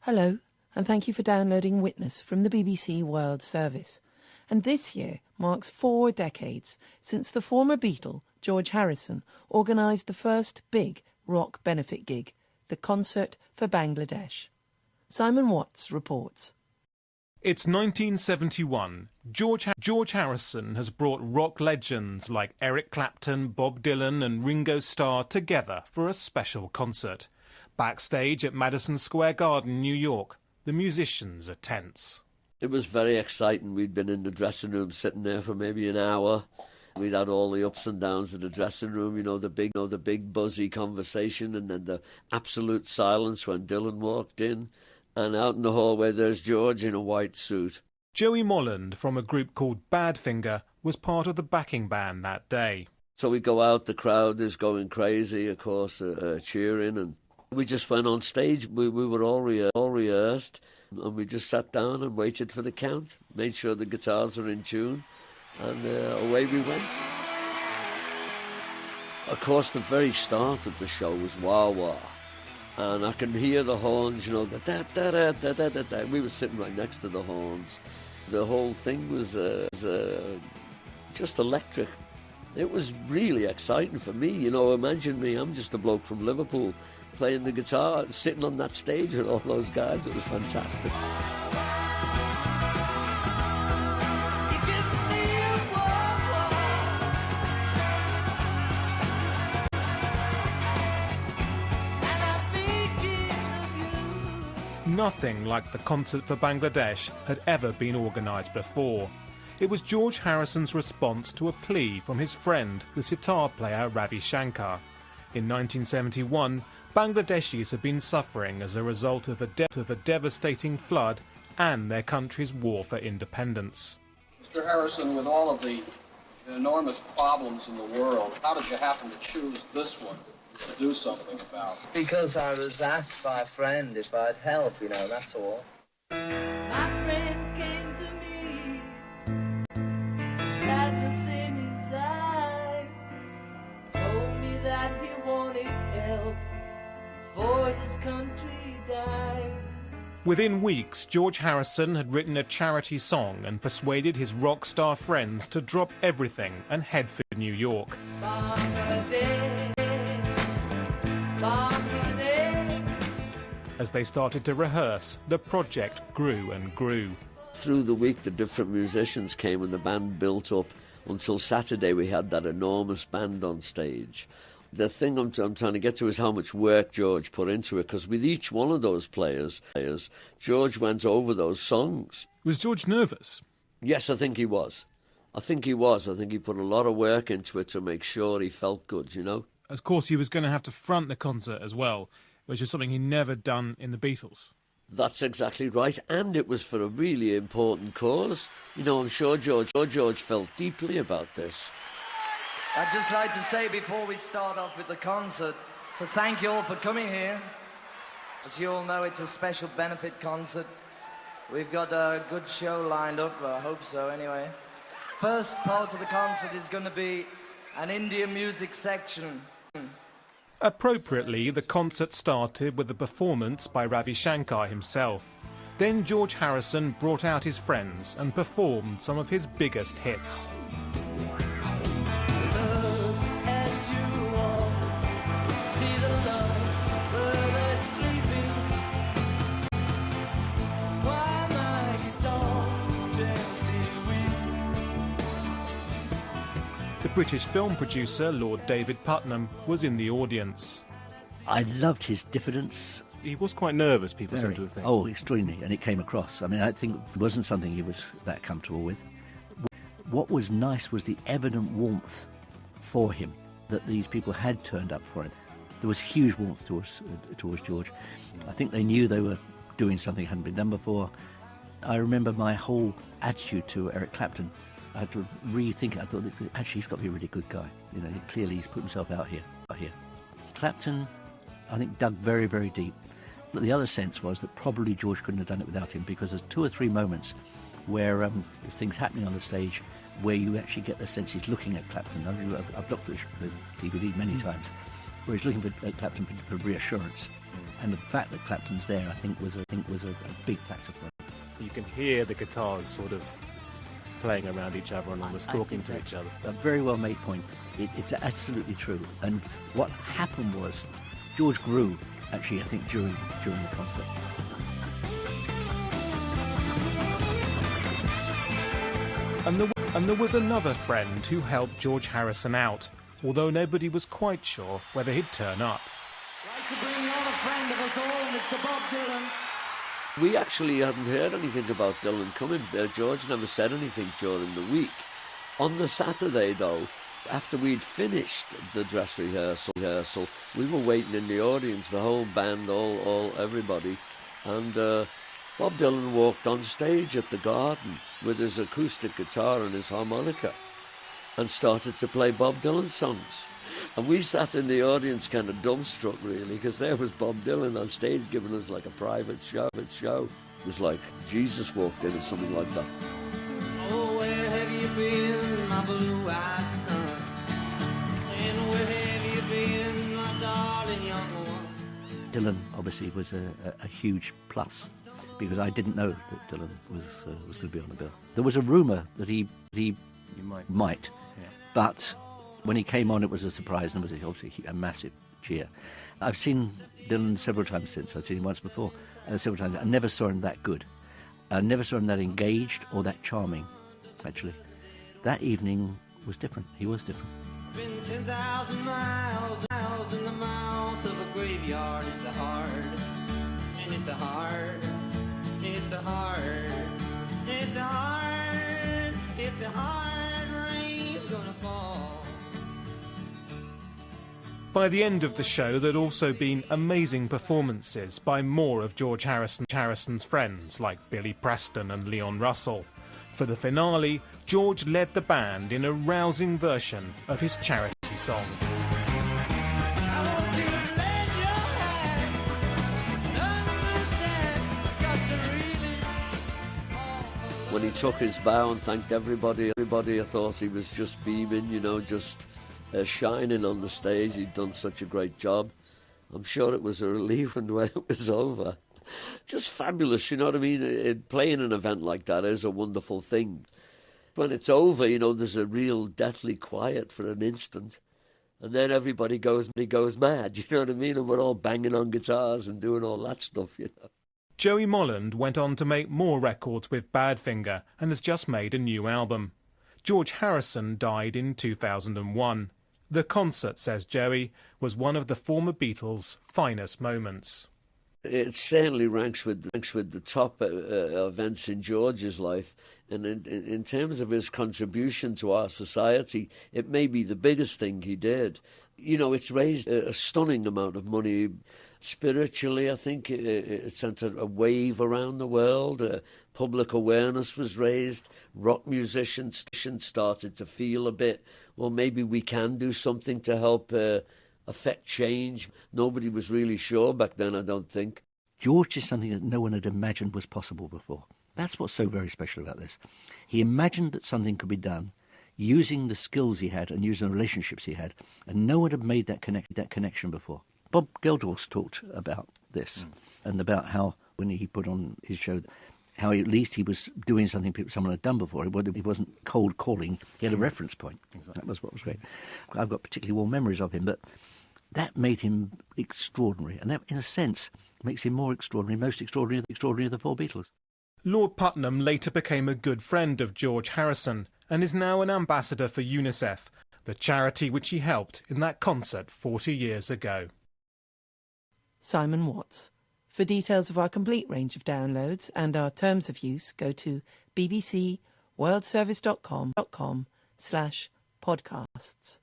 Hello, and thank you for downloading Witness from the BBC World Service. And this year marks 4 decades since the former Beatle, George Harrison, organised the first big rock benefit gig, the Concert for Bangladesh. Simon Watts reports. It's 1971. George Harrison has brought rock legends like Eric Clapton, Bob Dylan and Ringo Starr together for a special concert. Backstage at Madison Square Garden, New York, the musicians are tense. It was very exciting. We'd been in the dressing room sitting there for maybe an hour. We'd had all the ups and downs of the dressing room, the big buzzy conversation and then the absolute silence when Dylan walked in. And out in the hallway there's George in a white suit. Joey Molland from a group called Badfinger was part of the backing band that day. So we go out, the crowd is going crazy, of course, cheering, and we just went on stage. We were all rehearsed, and we just sat down and waited for the count, made sure the guitars were in tune, and away we went. Of course, the very start of the show was wah-wah, and I can hear the horns, the da-da-da-da-da-da-da. We were sitting right next to the horns. The whole thing was just electric. It was really exciting for me, imagine me, I'm just a bloke from Liverpool, playing the guitar, sitting on that stage with all those guys. It was fantastic. Nothing like the Concert for Bangladesh had ever been organised before. It was George Harrison's response to a plea from his friend, the sitar player Ravi Shankar. In 1971, Bangladeshis had been suffering as a result of a devastating flood and their country's war for independence. Mr. Harrison, with all of the enormous problems in the world, how did you happen to choose this one to do something about? Because I was asked by a friend if I'd help, that's all. My friend came to me, sadness in his eyes, told me that he wanted help before his country dies. Within weeks, George Harrison had written a charity song and persuaded his rock star friends to drop everything and head for New York. Bangladesh, Bangladesh. As they started to rehearse, the project grew and grew. Through the week, the different musicians came and the band built up. Until Saturday, we had that enormous band on stage. The thing I'm trying to get to is how much work George put into it, because with each one of those players, George went over those songs. Was George nervous? Yes, I think he was. I think he put a lot of work into it to make sure he felt good, Of course, he was going to have to front the concert as well, which is something he'd never done in the Beatles. That's exactly right, and it was for a really important cause. I'm sure George felt deeply about this. I'd just like to say before we start off with the concert, to thank you all for coming here. As you all know, it's a special benefit concert. We've got a good show lined up, I hope so anyway. First part of the concert is going to be an Indian music section. Appropriately, the concert started with a performance by Ravi Shankar himself. Then George Harrison brought out his friends and performed some of his biggest hits. The British film producer, Lord David Putnam, was in the audience. I loved his diffidence. He was quite nervous, people seem to have think. Oh, extremely, and it came across. I think it wasn't something he was that comfortable with. What was nice was the evident warmth for him, that these people had turned up for him. There was huge warmth towards George. I think they knew they were doing something that hadn't been done before. I remember my whole attitude to Eric Clapton. I had to rethink it. I thought, actually, he's got to be a really good guy. Clearly he's put himself out here. Clapton, I think, dug very, very deep. But the other sense was that probably George couldn't have done it without him, because there's 2 or 3 moments where there's things happening on the stage where you actually get the sense he's looking at Clapton. I've looked at the DVD many times, where he's looking at Clapton for reassurance. And the fact that Clapton's there, I think was a big factor for him. You can hear the guitars sort of playing around each other and almost talking to each other. A very well made point. It's absolutely true. And what happened was George grew, actually, I think, during the concert. And there was another friend who helped George Harrison out, although nobody was quite sure whether he'd turn up. I'd like to bring on a friend of us all, Mr. Bob Dylan. We actually hadn't heard anything about Dylan coming. George never said anything during the week. On the Saturday, though, after we'd finished the dress rehearsal, we were waiting in the audience, the whole band, everybody, and Bob Dylan walked on stage at the Garden with his acoustic guitar and his harmonica and started to play Bob Dylan songs. And we sat in the audience kind of dumbstruck, really, because there was Bob Dylan on stage giving us like a private show. It was like Jesus walked in or something like that. Oh, where have you been, my blue-eyed son? And where have you been, my darling young one? Dylan obviously was a huge plus, because I didn't know that Dylan was going to be on the bill. There was a rumour that he might. Yeah. But when he came on, it was a surprise, and it was obviously a massive cheer. I've seen Dylan several times since. I'd seen him once before, several times. I never saw him that good. I never saw him that engaged or that charming, actually. That evening was different. He was different. Been 10,000 miles in the mouth of a graveyard. It's a hard rain's gonna fall. By the end of the show, there'd also been amazing performances by more of George Harrison's friends, like Billy Preston and Leon Russell. For the finale, George led the band in a rousing version of his charity song. When he took his bow and thanked everybody, I thought he was just beaming, just shining on the stage. He'd done such a great job. I'm sure it was a relief when it was over. Just fabulous, you know what I mean? Playing an event like that is a wonderful thing. When it's over, there's a real deathly quiet for an instant. And then everybody goes mad, you know what I mean? And we're all banging on guitars and doing all that stuff, Joey Molland went on to make more records with Badfinger and has just made a new album. George Harrison died in 2001. The concert, says Joey, was one of the former Beatles' finest moments. It certainly ranks with the top events in George's life, and in terms of his contribution to our society, it may be the biggest thing he did. It's raised a stunning amount of money. Spiritually, I think it sent a wave around the world. Public awareness was raised. Rock musicians started to feel a bit, well, maybe we can do something to help affect change. Nobody was really sure back then, I don't think. George is something that no one had imagined was possible before. That's what's so very special about this. He imagined that something could be done using the skills he had and using the relationships he had, and no one had made that connection before. Bob Geldof talked about this and about how, when he put on his show, how at least he was doing something someone had done before. He wasn't cold calling. He had a reference point. Exactly. That was what was great. I've got particularly warm memories of him, but that made him extraordinary. And that, in a sense, makes him more extraordinary, most extraordinary of the four Beatles. Lord Putnam later became a good friend of George Harrison and is now an ambassador for UNICEF, the charity which he helped in that concert 40 years ago. Simon Watts. For details of our complete range of downloads and our terms of use, go to bbcworldservice.com/podcasts.